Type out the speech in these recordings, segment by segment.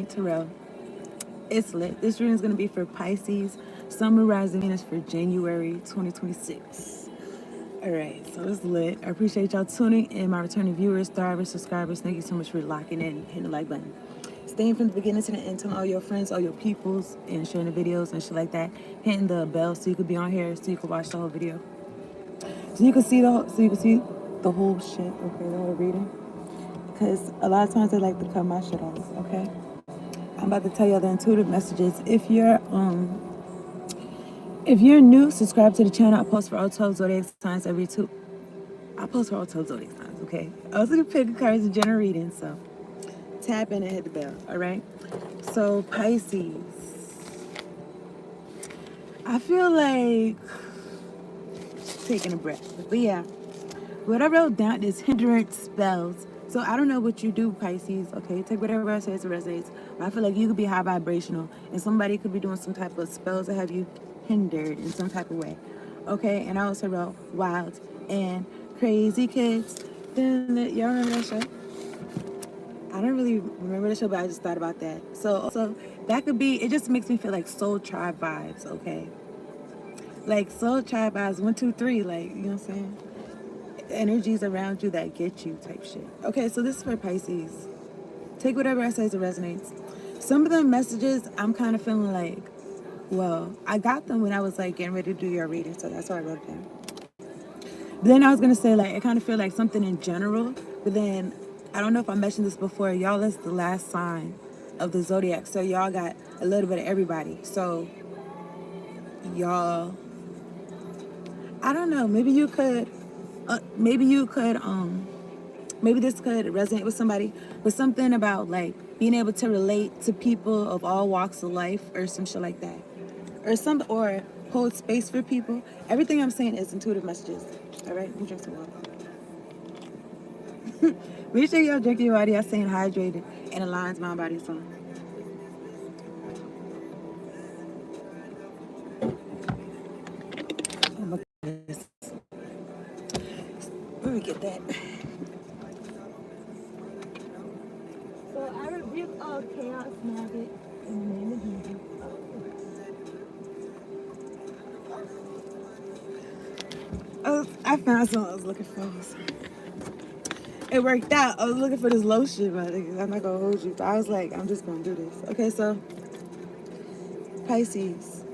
Terrell. It's lit. This reading is going to be for Pisces, Sun, Moon, Rising, Venus for January 2026. All right, so it's lit. I appreciate y'all tuning in. My returning viewers, thrivers, subscribers, thank you so much for locking in, hitting the like button. Staying from the beginning to the end, telling all your friends, all your peoples, and sharing the videos and shit like that. Hitting the bell so you could be on here, so you could watch the whole video. So you can see the whole shit, okay, the whole reading. Because a lot of times they like to cut my shit off, okay? I'm about to tell y'all the intuitive messages. If you're new, subscribe to the channel. I post for all 12 zodiac signs every two. I post for all 12 zodiac signs, okay? I was gonna pick cards in general reading, so tap in and hit the bell, all right? So Pisces, I feel like taking a breath, but yeah, what I wrote down is hindrance spells. So I don't know what you do, Pisces, okay? Take whatever I say as it resonates. But I feel like you could be high vibrational and somebody could be doing some type of spells that have you hindered in some type of way, okay? And I also wrote wild and crazy kids. Y'all remember that show? I don't really remember the show, but I just thought about that. So also, that could be, it just makes me feel like soul tribe vibes, okay? Like soul tribe vibes, 1, 2, 3, like, you know what I'm saying? Energies around you that get you type shit. Okay, so this is for Pisces. Take whatever I say as it resonates. Some of the messages I'm kind of feeling like, well, I got them when I was like getting ready to do your reading, so that's why I wrote it down. But then I was gonna say like I kind of feel like something in general, but then I don't know if I mentioned this before. Y'all is the last sign of the zodiac, so y'all got a little bit of everybody. So y'all, I don't know. Maybe this could resonate with somebody, but something about like being able to relate to people of all walks of life or some shit like that, or hold space for people. Everything I'm saying is intuitive messages. All right, let me drink some water. Make sure y'all drink your water. Y'all staying hydrated and aligns mind, body, soul. Oh my goodness. Let me get that. So I rebuke all chaos, magic, in the name of Jesus. Oh, I found something I was looking for. It worked out. I was looking for this lotion, but I'm not gonna hold you. But I was like, I'm just gonna do this. Okay, so Pisces,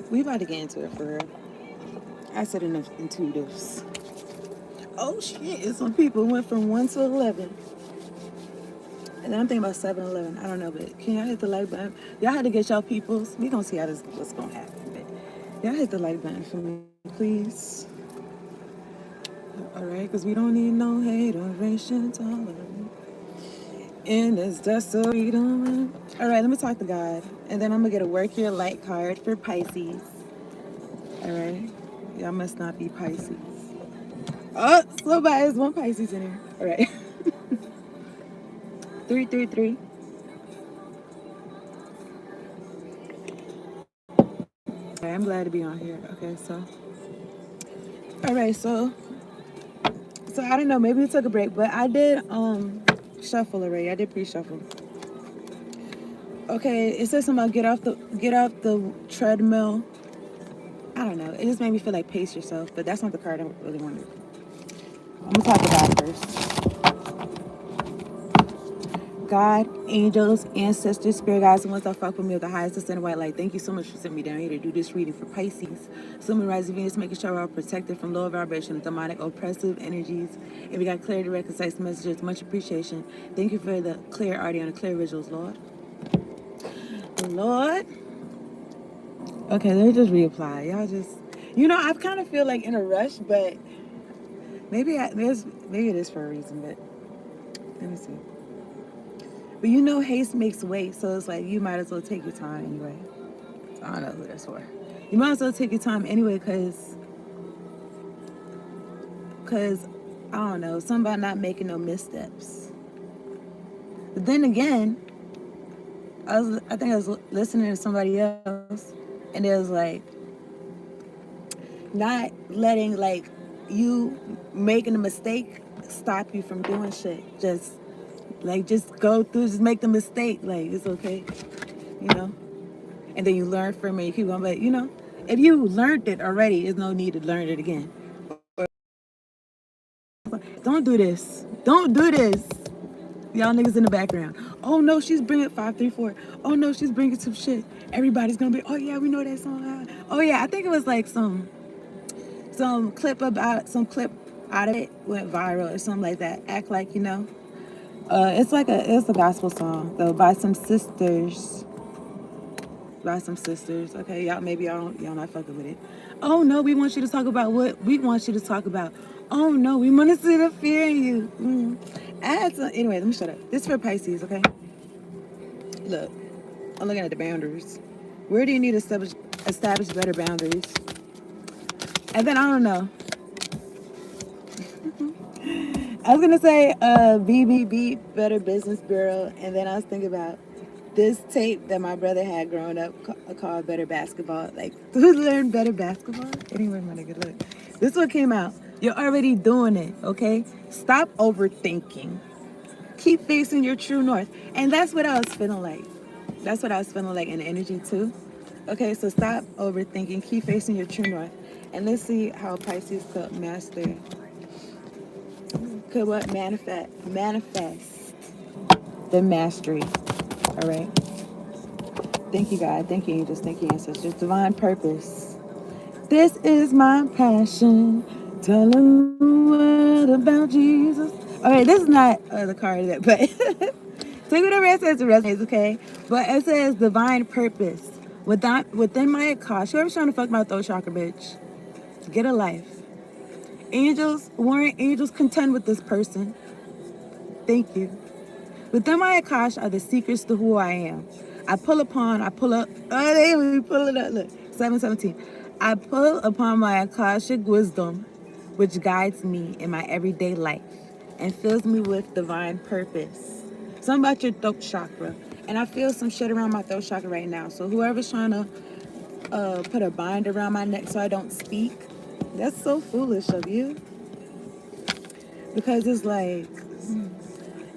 we about to get into it for real. I said enough intuitives. Oh shit! Some people went from 1 to 11. And then I'm thinking about 7-Eleven. I don't know, but can y'all hit the like button? Y'all had to get y'all peoples. We gonna see how what's gonna happen. But y'all hit the like button for me, please. All right, because we don't need no hateration tolerance. And it's just so we don't. All right, let me talk to God, and then I'm gonna get a work your light card for Pisces. All right, y'all must not be Pisces. Oh, slow by. There's one Pisces in here. All right. 333. Okay, I'm glad to be on here. Okay, so. All right, so I don't know. Maybe we took a break, but I did shuffle already. I did pre-shuffle. Okay, it says something about get off the treadmill. I don't know. It just made me feel like pace yourself, but that's not the card I really wanted. I'm gonna talk about first. God, angels, ancestors, spirit guides, and ones that fuck with me with the highest ascended white light. Thank you so much for sending me down here to do this reading for Pisces. Sun, Moon, Rising, Venus, making sure we're all protected from lower vibration, demonic, oppressive energies. And we got clear, direct, concise messages. Much appreciation. Thank you for the clear audio and the clear visuals, Lord. Lord. Okay, let me just reapply. Y'all just, I kind of feel like in a rush, but maybe maybe it is for a reason, but let me see. But haste makes weight, so it's like you might as well take your time anyway. So I don't know who that's for. You might as well take your time anyway, cause I don't know, something about not making no missteps. But then again, I think I was listening to somebody else, and it was like not letting like you making a mistake stop you from doing shit. Just go through, just make the mistake. Like, it's okay, you know? And then you learn from it, you keep going, but you know, if you learned it already, there's no need to learn it again. Don't do this. Don't do this. Y'all niggas in the background. Oh no, she's bringing 534. Oh no, she's bringing some shit. Everybody's gonna be, oh yeah, we know that song. Oh yeah, I think it was like some clip out of it went viral or something like that. Act like you know. It's a gospel song though by some sisters. Okay, y'all not fucking with it. Oh no, we want you to talk about what we want you to talk about. Oh no, we want to see the fear in you. Anyway, let me shut up. This is for Pisces, okay? Look, I'm looking at the boundaries. Where do you need to establish better boundaries? And then I don't know. I was gonna say BBB, Better Business Bureau, and then I was thinking about this tape that my brother had growing up called Better Basketball. Like, who learned better basketball? Anyway, my nigga, look. This one came out. You're already doing it, okay? Stop overthinking. Keep facing your true north. And that's what I was feeling like. That's what I was feeling like in energy too. Okay, so stop overthinking. Keep facing your true north. And let's see how Pisces could manifest the mastery. All right. Thank you, God. Thank you, angels. Thank you, ancestors. Divine purpose. This is my passion. Tell them what about Jesus. All right, this is not the card that, but take whatever it says to resonates, okay? But it says divine purpose. Within my Akash, whoever's trying to fuck my throat chakra, bitch, get a life. Angels, warring angels, contend with this person. Thank you. Within my Akash are the secrets to who I am. I pull up. Oh, they pull it up. Look, 717. I pull upon my Akashic wisdom, which guides me in my everyday life and fills me with divine purpose. Something about your throat chakra. And I feel some shit around my throat chakra right now. So whoever's trying to put a bind around my neck so I don't speak, that's so foolish of you. Because it's like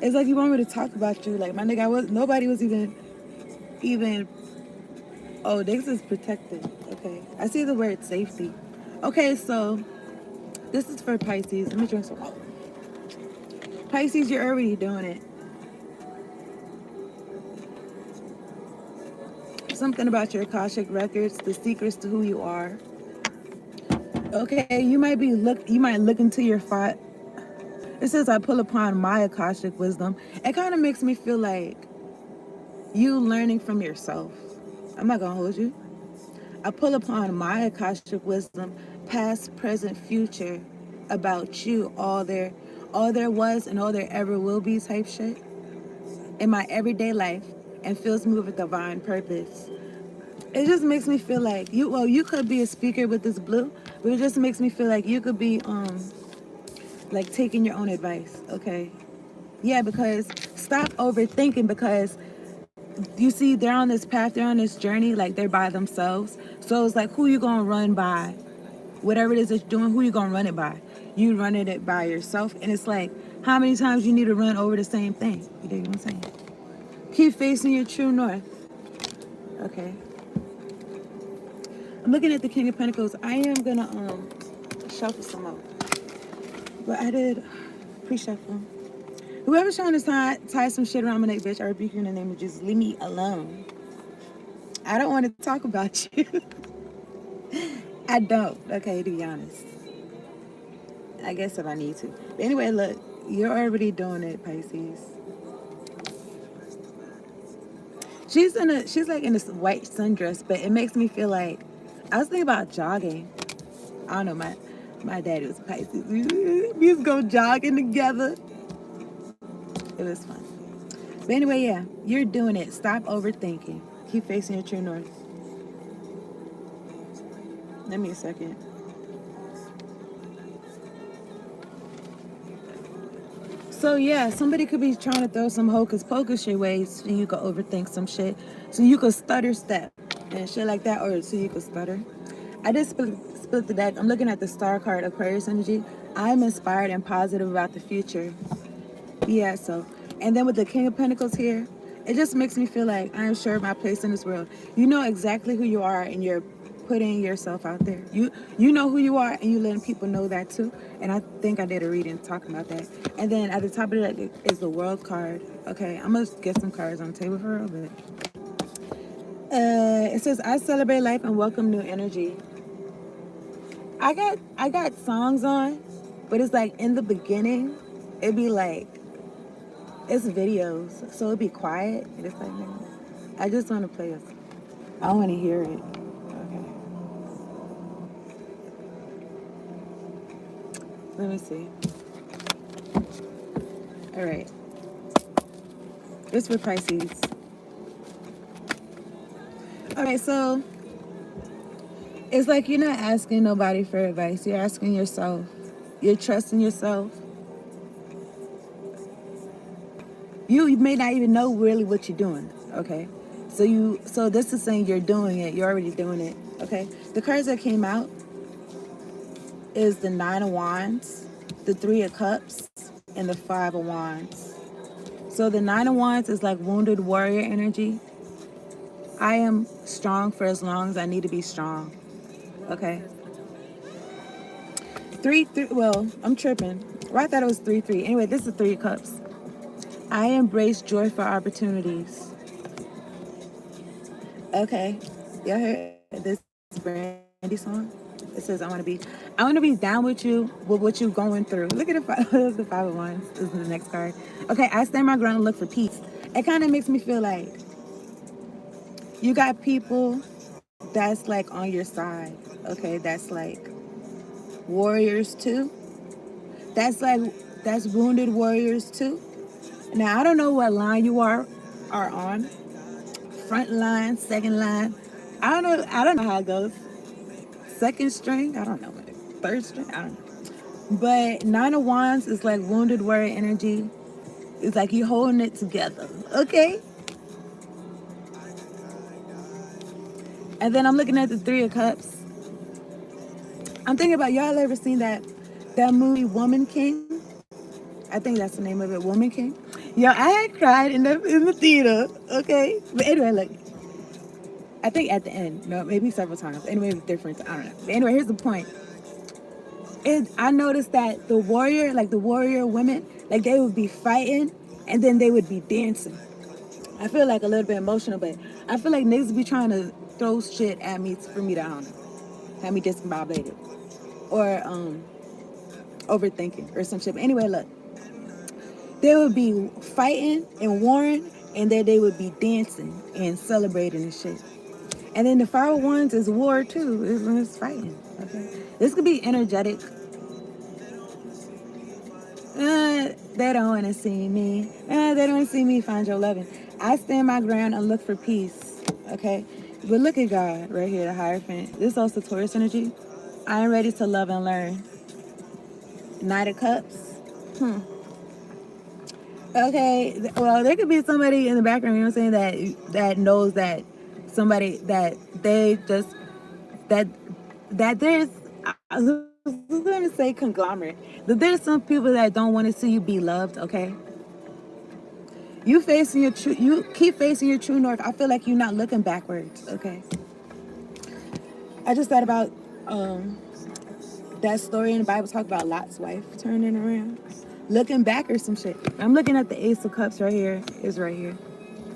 you want me to talk about you. Like, my nigga, nobody was even, oh, this is protected. Okay. I see the word safety. Okay, so this is for Pisces. Let me drink some water. Pisces, you're already doing it. Something about your Akashic records, the secrets to who you are. Okay, you might look into your fight. It says I pull upon my Akashic wisdom. It kind of makes me feel like you learning from yourself. I'm not gonna hold you. I pull upon my Akashic wisdom, past, present, future, about you, all there was and all there ever will be type shit in my everyday life, and fills me with divine purpose. It just makes me feel like you could be a speaker with this blue, but it just makes me feel like you could be like taking your own advice, okay? Yeah, because stop overthinking, because you see they're on this path, they're on this journey, like they're by themselves. So it's like, who you gonna run by? Whatever it is that you're doing, who you gonna run it by? You running it by yourself, and it's like, how many times you need to run over the same thing? You know what I'm saying? Keep facing your true north. Okay. I'm looking at the King of Pentacles. I am gonna shuffle some out. But I did pre-shuffle. Whoever's trying to tie some shit around my neck, bitch, I rebuke you in the name of Jesus. Leave me alone. I don't want to talk about you. I don't. Okay, to be honest. I guess if I need to. But anyway, look, you're already doing it, Pisces. She's like in this white sundress, but it makes me feel like I was thinking about jogging. I don't know, my daddy was Pisces. We used to go jogging together. It was fun. But anyway, yeah, you're doing it. Stop overthinking. Keep facing your true north. Give me a second. So yeah, somebody could be trying to throw some hocus pocus your way so you could overthink some shit. So you could stutter step and shit like that, or so you could stutter. I just split the deck. I'm looking at the star card, Aquarius energy. I'm inspired and positive about the future. Yeah, so, and then with the King of Pentacles here, it just makes me feel like I am sure of my place in this world. You know exactly who you are, and you're putting yourself out there. You know who you are, and you letting people know that too. And I think I did a reading talking about that. And then at the top of that is the World card. Okay, I'm gonna get some cards on the table for a little bit. It says, I celebrate life and welcome new energy. I got songs on, but it's like in the beginning, it'd be like, it's videos, so it'd be quiet. And it's like, man, I just want to play it. I want to hear it. Okay. Let me see. All right. It's for Pisces. Okay, so it's like you're not asking nobody for advice. You're asking yourself. You're trusting yourself. You may not even know really what you're doing. Okay. So this is saying you're doing it. You're already doing it. Okay. The cards that came out is the Nine of Wands, the Three of Cups, and the Five of Wands. So the Nine of Wands is like wounded warrior energy. I am strong for as long as I need to be strong. Okay. Three. Well, I'm tripping. Well, I thought it was 3-3. Anyway, this is Three of Cups. I embrace joy for opportunities. Okay. Y'all heard this Brandy song? It says, I want to be down with you with what you're going through. Look at the Five of Wands. This is the next card. Okay, I stand my ground and look for peace. It kind of makes me feel like you got people that's like on your side. Okay, that's like warriors too. That's wounded warriors too. Now I don't know what line you are on. Front line, second line. I don't know how it goes. Second string, I don't know. Third string, I don't know. But Nine of Wands is like wounded warrior energy. It's like you holding it together. Okay? And then I'm looking at the Three of Cups. I'm thinking about, y'all ever seen that movie Woman King? I think that's the name of it, Woman King. Yo, I had cried in the theater. Okay? But anyway, look. I think at the end. No, maybe several times. Anyway, it's different. I don't know. But anyway, here's the point. I noticed that the warrior women, like they would be fighting and then they would be dancing. I feel like a little bit emotional, but I feel like niggas be trying to throw shit at me for me to, I don't know, have me discombobulated. Or overthinking or some shit. But anyway, look. They would be fighting and warring, and then they would be dancing and celebrating and shit. And then the Five of Wands is war too. It's fighting. Okay, this could be energetic. They don't want to see me. They don't want to see me find your loving. I stand my ground and look for peace. Okay, but look at God right here, the Hierophant. This is also Taurus energy. I am ready to love and learn. Knight of Cups. Okay, well, there could be somebody in the background, you know what I'm saying, that knows that somebody that they just that there's, I was going to say conglomerate, that there's some people that don't want to see you be loved. Okay, you keep facing your true north. I feel like you're not looking backwards. Okay, I just thought about that story in the Bible talk about Lot's wife turning around, looking back or some shit. I'm looking at the Ace of Cups right here. Is right here.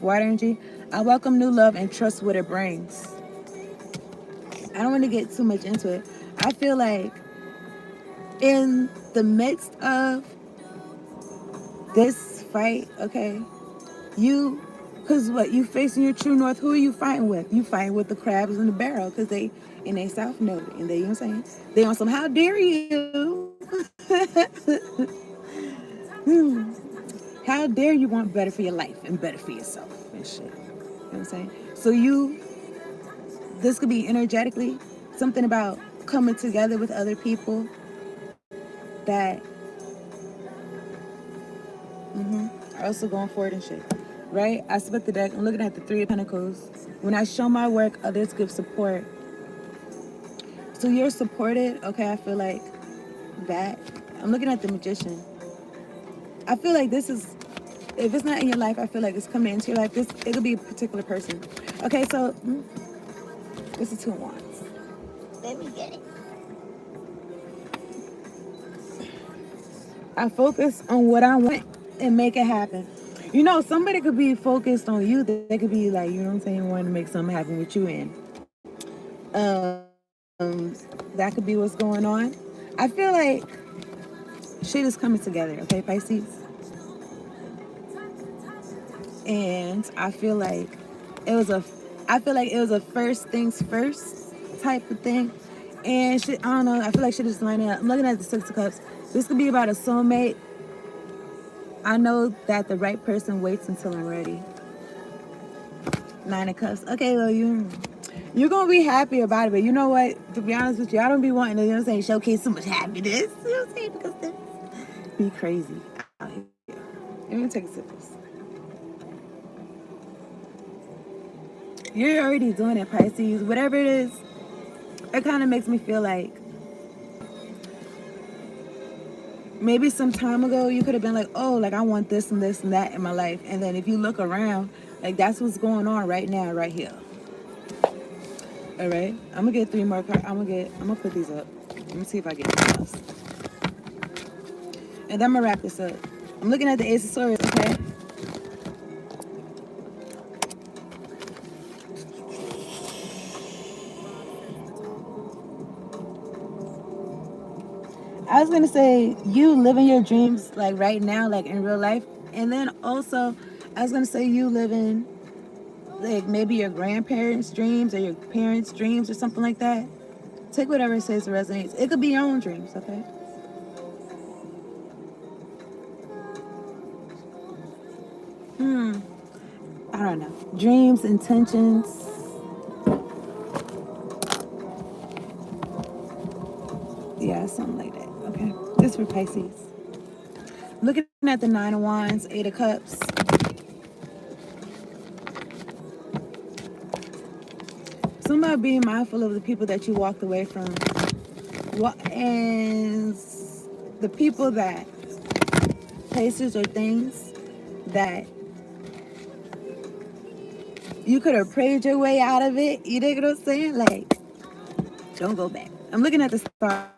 Water energy. I welcome new love and trust what it brings. I don't want to get too much into it. I feel like in the midst of this fight, okay, because what, you facing your true north, who are you fighting with? You fighting with the crabs in the barrel, because they in a south node, and they, you know what I'm saying? They on some, how dare you? How dare you want better for your life and better for yourself and shit. You know what I'm saying? So this could be energetically something about coming together with other people that are also going forward and shit. Right? I split the deck. I'm looking at the Three of Pentacles. When I show my work, others give support. So you're supported. Okay, I feel like that. I'm looking at the Magician. I feel like this is, if it's not in your life, I feel like it's coming into your life. It could be a particular person. Okay, so this is 2 of Wands. Let me get it. I focus on what I want and make it happen. You know, somebody could be focused on you. They could be like, you know what I'm saying, wanting to make something happen with you. And that could be what's going on. I feel like shit is coming together, okay, Pisces? And I feel like it was a first things first type of thing. And shit, I don't know, I feel like shit is lining up. I'm looking at the 6 of Cups. This could be about a soulmate. I know that the right person waits until I'm ready. 9 of Cups. Okay, well, you're gonna be happy about it, but you know what? To be honest with you, I don't be wanting to, you know what I'm saying, showcase so much happiness. You know what I'm saying? Because this be crazy out here. Let me take a sip of this. You're already doing it, Pisces. Whatever it is, it kind of makes me feel like maybe some time ago you could have been like, oh, like I want this and this and that in my life. And then if you look around, like that's what's going on right now, right here. All right, I'm gonna get 3 more cards. I'm gonna put these up. Let me see if I get anything else. And then I'm gonna wrap this up. I'm looking at the Ace of Swords, okay? I was gonna say you living your dreams like right now, like in real life. And then also I was gonna say you living like maybe your grandparents' dreams or your parents' dreams or something like that. Take whatever it says resonates. It could be your own dreams, okay? I don't know. Dreams, intentions. Yeah, something like that. Okay. This for Pisces. Looking at the 9 of Wands, 8 of Cups. Something about being mindful of the people that you walked away from. And the people that, places or things that you could have prayed your way out of it. You know what I'm saying? Like, don't go back. I'm looking at the star.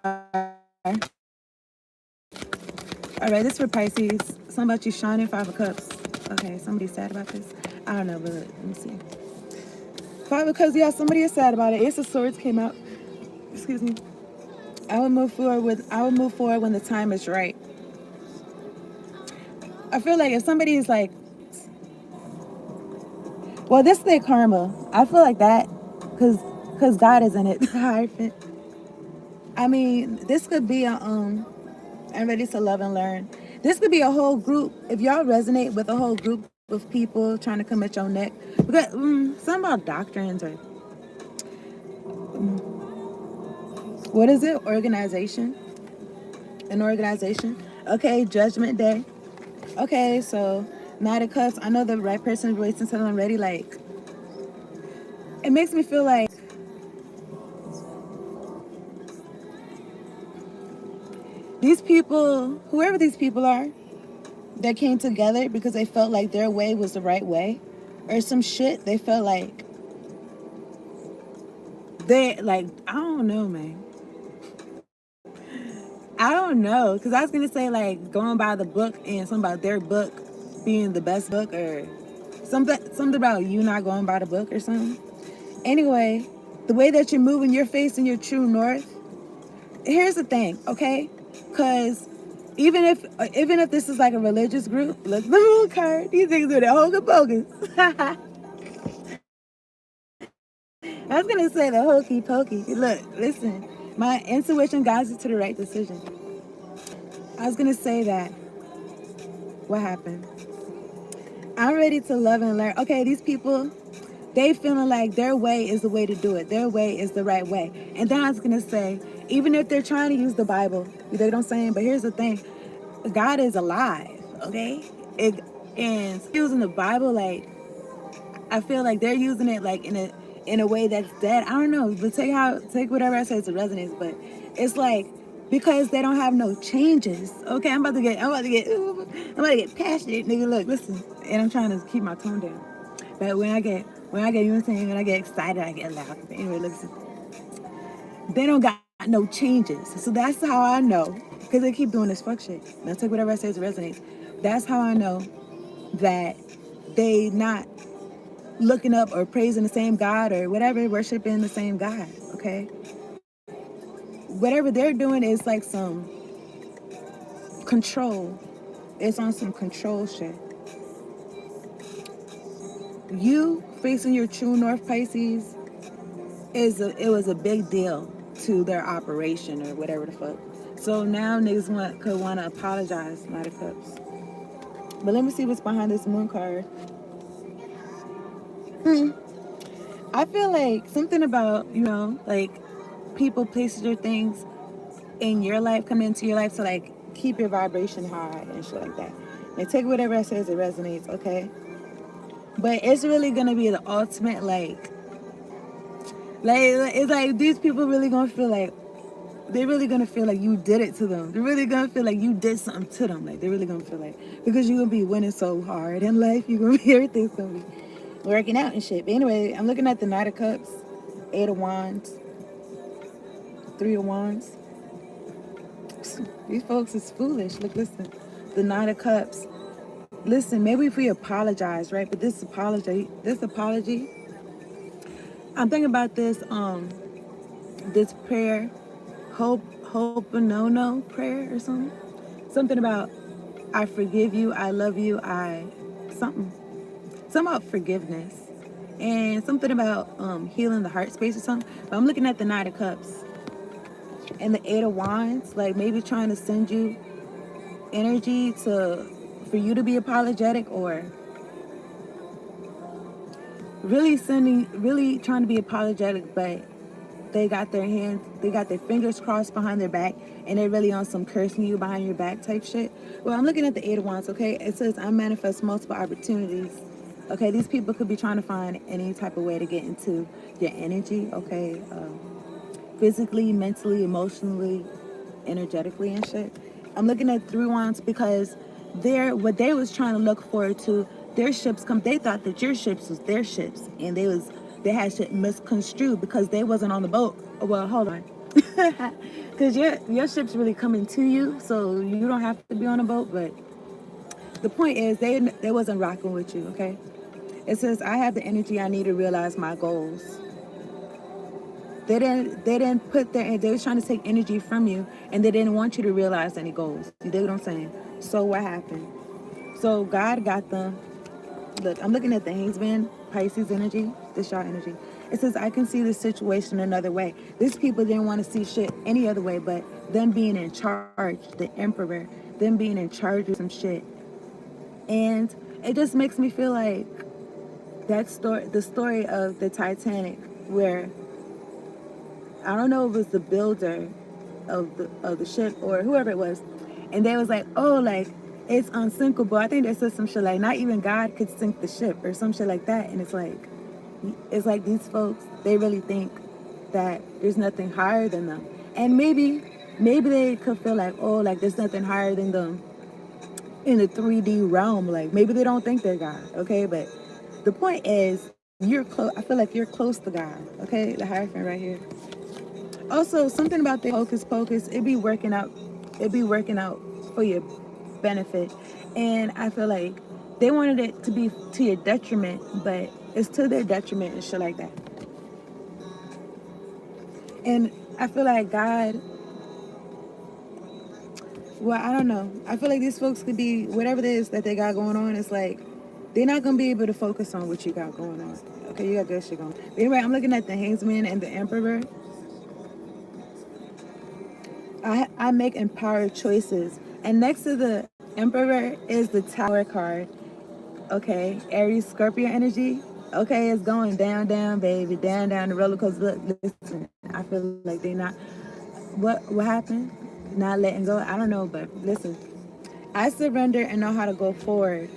All right, this for Pisces. Something about you shining, 5 of Cups. Okay, somebody's sad about this. I don't know, but let me see. 5 of Cups, yeah, somebody is sad about it. Ace of Swords came out. Excuse me. I would move forward when the time is right. I feel like if somebody is like, well, this is their karma. I feel like that, cause God is in it. I mean, this could be I'm ready to love and learn. This could be a whole group. If y'all resonate with a whole group of people trying to come at your neck, because something about doctrines or what is it? Organization. An organization. Okay, Judgment Day. Okay, so 9 of Cups. I know the right person waits until I'm ready. Like, it makes me feel like these people, whoever these people are, that came together because they felt like their way was the right way, or some shit. They felt like I don't know, man. I don't know, because I was gonna say like going by the book and something about their book being the best book, or something about you not going by the book or something. Anyway, the way that you're moving, you're facing your true north. Here's the thing, okay? Because even if this is like a religious group, look the moon card. These things are the hocus pocus. I was gonna say the hokey pokey. Look, listen, my intuition guides you to the right decision. I was gonna say that. What happened? I'm ready to love and learn. Okay, these people, they feeling like their way is the way to do it. Their way is the right way. And then I was gonna say, even if they're trying to use the Bible, you know what I'm saying? But here's the thing, God is alive, okay? And using the Bible, like, I feel like they're using it like in a way that's dead. I don't know, but take whatever I say to resonance, but it's like because they don't have no changes. Okay, I'm about to get passionate, nigga. Look, listen, and I'm trying to keep my tone down. But when I get, you know what I'm saying? When I get excited, I get loud. But anyway, listen, they don't got no changes. So that's how I know, because they keep doing this fuck shit. Now take whatever I say as resonates. That's how I know that they not looking up or praising the same God or whatever, worshiping the same God. Okay, whatever they're doing is like some control. It's on some control shit. You facing your true north, Pisces, it was a big deal to their operation or whatever the fuck. So now niggas could want to apologize, Knight of Cups. But let me see what's behind this moon card. I feel like something about, like people, places, or things in your life come into your life to like keep your vibration high and shit like that. And take whatever I say as it resonates, okay? But it's really gonna be the ultimate it's like these people really gonna feel like they're really gonna feel like you did it to them. They're really gonna feel like you did something to them. Like they're really gonna feel like, because you're gonna be winning so hard in life, you're gonna be everything's gonna be working out and shit. But anyway, I'm looking at the Knight of Cups, Eight of Wands, Three of Wands. These folks is foolish. Look, listen, the Knight of Cups. Listen, maybe if we apologize, right? But this apology, I'm thinking about this prayer, hope no prayer or something. Something about I forgive you, I love you, something about forgiveness, and something about healing the heart space or something. But I'm looking at the Knight of Cups and the Eight of Wands, like maybe trying to send you energy for you to be apologetic, or really trying to be apologetic, but they got their fingers crossed behind their back, and they're really on some cursing you behind your back type shit. Well, I'm looking at the Eight of Wands, okay? It says, I manifest multiple opportunities. Okay, these people could be trying to find any type of way to get into your energy, okay? Physically, mentally, emotionally, energetically, and shit. I'm looking at Three Wands because what they was trying to look forward to, their ships come. They thought that your ships was their ships, and they had shit misconstrued because they wasn't on the boat. Well, hold on, because your ship's really coming to you, so you don't have to be on a boat. But the point is, they wasn't rocking with you. Okay, it says I have the energy I need to realize my goals. They didn't they was trying to take energy from you, and they didn't want you to realize any goals. You dig what I'm saying? So what happened? So God got them. Look, I'm looking at the Hangman, Pisces energy, this y'all energy. It says I can see the situation another way. These people didn't want to see shit any other way but them being in charge, the emperor, them being in charge of some shit. And it just makes me feel like the story of the Titanic, where I don't know if it was the builder of the ship or whoever it was, and they was like, oh, like it's unsinkable. I think they said some shit like not even God could sink the ship or some shit like that. And it's like these folks, they really think that there's nothing higher than them, and maybe they could feel like, oh, like there's nothing higher than them in the 3D realm. Like maybe they don't think they're God, okay? But the point is, you're close. I feel like you're close to God, okay? The Hierophant right here. Also, something about the hocus pocus, it be working out for your benefit. And I feel like they wanted it to be to your detriment, but it's to their detriment and shit like that. And I feel like God, well, I don't know. I feel like these folks could be, whatever it is that they got going on, it's like, they're not going to be able to focus on what you got going on. Okay, you got good shit going. But anyway, I'm looking at the Hangman and the Emperor. I make empowered choices. And next to the Emperor is the Tower card. Okay, Aries, Scorpio energy. Okay, it's going down, baby, down the roller coaster. Look, listen, I feel like they not. What happened? Not letting go. I don't know, but listen, I surrender and know how to go forward.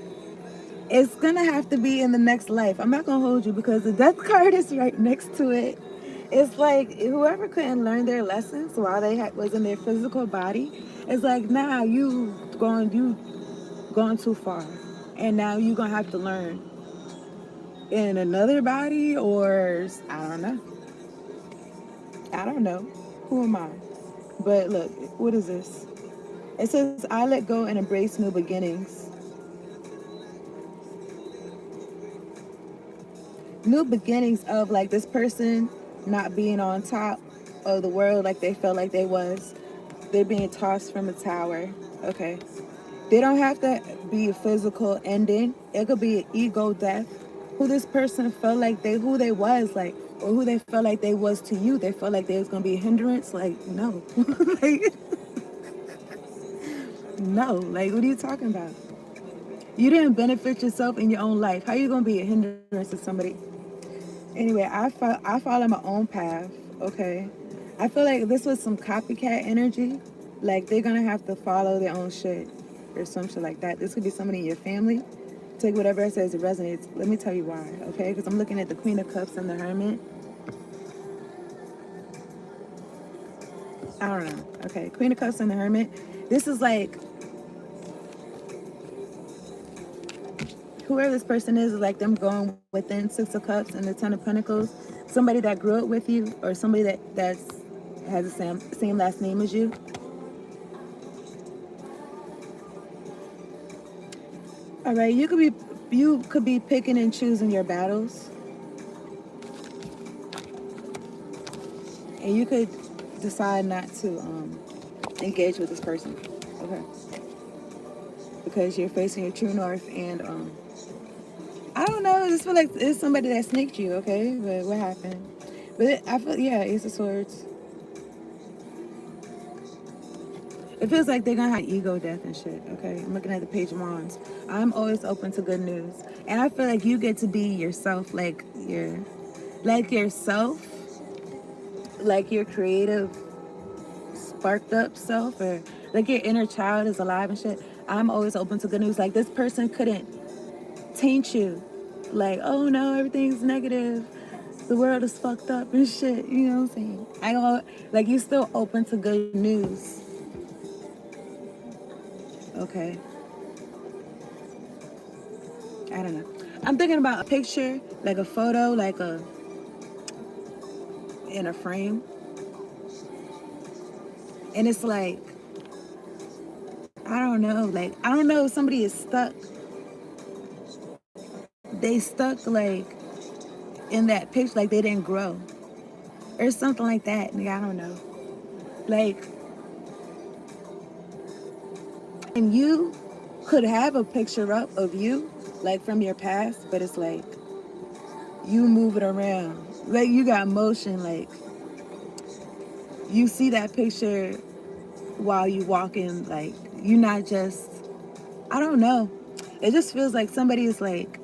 It's gonna have to be in the next life. I'm not gonna hold you because the Death card is right next to it, It's like whoever couldn't learn their lessons while they was in their physical body, it's like, nah, you going too far, and now you gonna have to learn in another body, or I don't know, who am I? But look, what is this? It says, I let go and embrace new beginnings. New beginnings of like this person not being on top of the world like they felt like they was. They're being tossed from a tower. Okay. They don't have to be a physical ending. It could be an ego death. Who this person felt like who they was, like, or who they felt like they was to you. They felt like they was gonna be a hindrance. Like, no, like, no. Like, what are you talking about? You didn't benefit yourself in your own life. How you gonna be a hindrance to somebody? Anyway, I follow my own path. Okay, I feel like this was some copycat energy. Like they're gonna have to follow their own shit or some shit like that. This could be somebody in your family. Take whatever it says it resonates. Let me tell you why. Okay, because I'm looking at the Queen of Cups and the Hermit. I don't know. Okay, Queen of Cups and the Hermit. This is like whoever this person is like them going within Six of Cups and the Ten of Pentacles. Somebody that grew up with you, or somebody that's has the same last name as you. All right, you could be picking and choosing your battles, and you could decide not to engage with this person. Okay, because you're facing your true north, and I don't know. I just feel like it's somebody that snaked you. Okay, but what happened? But I feel, yeah, Ace of Swords. It feels like they're gonna have ego death and shit. Okay, I'm looking at the Page of Wands. I'm always open to good news, and I feel like you get to be yourself, like yourself, like your creative, sparked up self, or like your inner child is alive and shit. I'm always open to good news. Like this person couldn't taint you, like, oh no, everything's negative, the world is fucked up and shit. You know what I'm saying? I don't like you still open to good news. Okay. I don't know. I'm thinking about a picture, like a photo, like in a frame. And it's like, I don't know, like, I don't know if somebody is stuck. They stuck like in that picture, like they didn't grow. Or something like that. Like, I don't know. Like, and you could have a picture up of you, like from your past, but it's like you move it around. Like you got motion, like you see that picture while you walking, like you're not just, I don't know. It just feels like somebody is like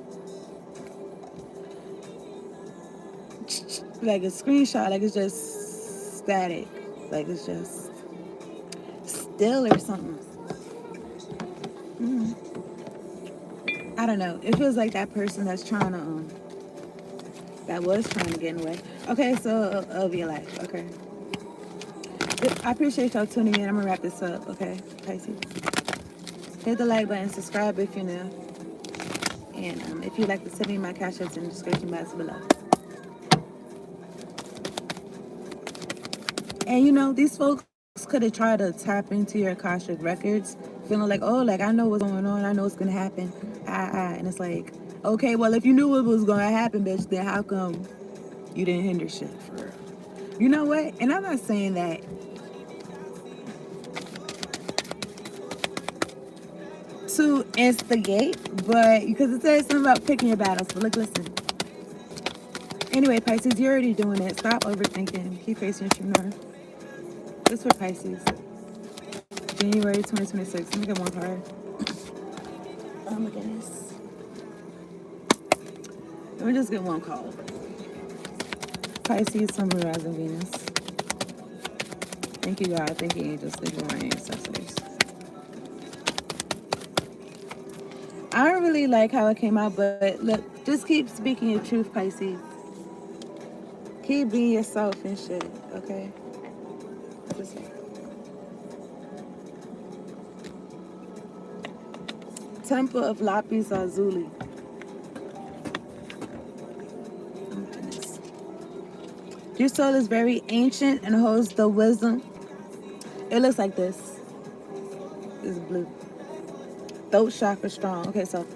a screenshot, like it's just static, like it's just still or something. I don't know. It feels like that person that's trying to that was trying to get in the way. Okay, so of your life. Okay, I appreciate y'all tuning in. I'm gonna wrap this up. Okay, Pisces. Hit the like button, subscribe if you're new, and if you'd like to send me my cash apps in the description box below. And you know, these folks could have tried to tap into your Akashic records, feeling like, oh, like I know what's going on, I know what's gonna happen. And it's like, okay, well, if you knew what was gonna happen, bitch, then how come you didn't hinder shit for real? You know what? And I'm not saying that to instigate, but because it says something about picking your battles. But look, listen. Anyway, Pisces, you're already doing it. Stop overthinking. Keep facing your true north. This for Pisces. January 2026. Let me get one card. Oh my goodness. Let me just get one card. Pisces, Sun, Moon, Rising, Venus. Thank you, God. Thank you, angels. Thank you, my ancestors. I don't really like how it came out, but look, just keep speaking your truth, Pisces. Keep being yourself and shit, okay? Just like, Temple of Lapis Lazuli. Oh my goodness. Your soul is very ancient and holds the wisdom. It looks like this. It's blue. Throat chakra strong. Okay, so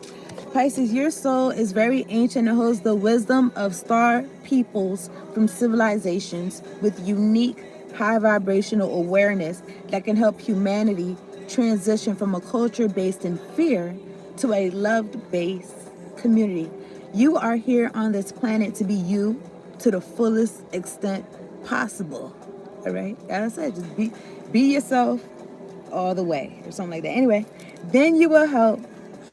Pisces, your soul is very ancient and holds the wisdom of star peoples from civilizations with unique high vibrational awareness that can help humanity transition from a culture based in fear to a love-based community. You are here on this planet to be you to the fullest extent possible. All right? As I said, just be yourself all the way or something like that. Anyway, then you will help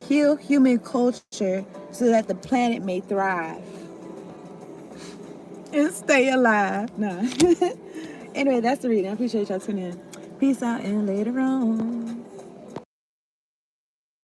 heal human culture so that the planet may thrive and stay alive. Nah. Anyway, that's the reading. I appreciate y'all tuning in. Peace out and later on.